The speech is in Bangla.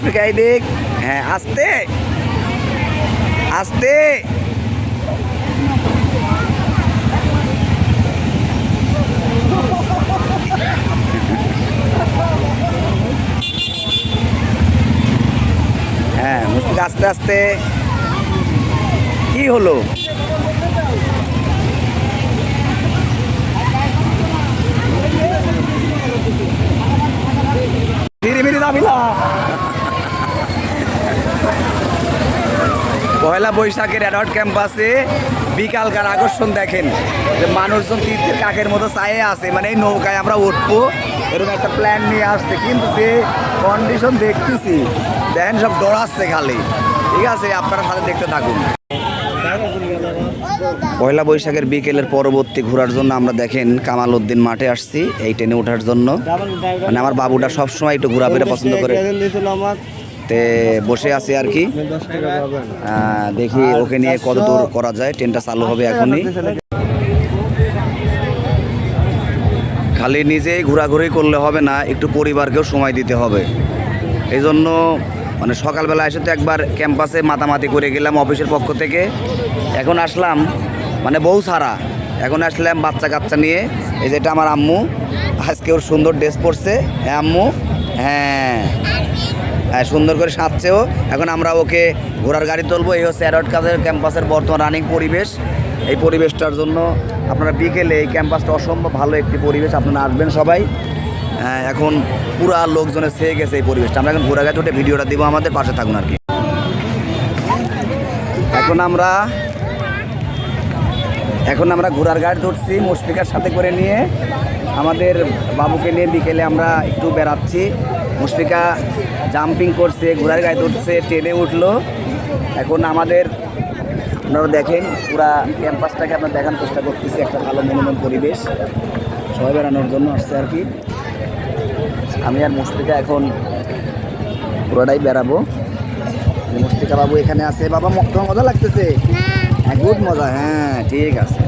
মুশফিকা এই দিক। হ্যাঁ আস্তে আস্তে। হ্যাঁ মুশফিকা আস্তে আস্তে। কি হলো? পয়লা বৈশাখের অ্যাডাল্ট ক্যাম্পাসে বিকালকার আকর্ষণ দেখেন, যে মানুষজন তীর্থের কাকের মতো চায়ে আছে, মানে এই নৌকায় আমরা উঠবো এরকম একটা প্ল্যান নিয়ে আসছে, কিন্তু যে কন্ডিশন দেখতেছি দেখেন সব দৌড়াচ্ছে খালি। ঠিক আছে, আপনারা সাথে দেখতে থাকুন। পয়লা বৈশাখের বিকেলের পরবর্তী ঘোরার জন্য আমরা দেখেন কামাল উদ্দিন মাঠে আসছি এই ট্রেনে ওঠার জন্য। মানে আমার বাবুটা সবসময় একটু ঘোরাফেরা পছন্দ করে, তে বসে আছি আর কি। দেখি ওকে নিয়ে কত দূর করা যায়। ট্রেনটা চালু হবে এখনই। খালি নিজেই ঘোরাঘুরি করলে হবে না, একটু পরিবারকেও সময় দিতে হবে। এই জন্য মানে সকালবেলা এসে তো একবার ক্যাম্পাসে মাতামাতি করে গেলাম অফিসের পক্ষ থেকে। এখন আসলাম মানে বউ ছাড়া, এখন আসলাম বাচ্চা কাচ্চা নিয়ে। এই যেটা আমার আম্মু, আজকে ওর সুন্দর ড্রেস পরছে। হ্যাঁ আম্মু, হ্যাঁ হ্যাঁ সুন্দর করে সাজছেও। এখন আমরা ওকে ঘোড়ার গাড়ি তুলবো। এই হচ্ছে অ্যাডাল্ট ক্যাম্পাসের বর্তমান রানিং পরিবেশ। এই পরিবেশটার জন্য আপনারা বিকেলে এই ক্যাম্পাসটা অসম্ভব ভালো একটি পরিবেশ, আপনারা আসবেন সবাই। এখন পুরা লোকজনে ছেয়ে গেছে এই পরিবেশটা। আমরা এখন ঘোড়া গাড়ি উঠে ভিডিওটা দিব, আমাদের পাশে থাকুন আর কি। এখন আমরা ঘোড়ার গাড়ি ধরছি মুশফিকার সাথে করে নিয়ে, আমাদের বাবুকে নিয়ে বিকেলে আমরা একটু বেড়াচ্ছি। মুশফিকা জাম্পিং করছে, ঘোড়ার গাড়ি ধরছে, ট্রেনে উঠলো। এখন আমাদের আপনারা দেখেন পুরা ক্যাম্পাসটাকে আপনার দেখানোর চেষ্টা করতেছি। একটা ভালো মনোরম পরিবেশ, সবাই বেড়ানোর জন্য আসছে আর কি। আমি আর মুশফিকা এখন পুরোটাই বেড়াবো। মুশফিকা বাবু এখানে আছে। বাবা তোমার মজা লাগতেছে? হ্যাঁ গুড মজা। হ্যাঁ ঠিক আছে।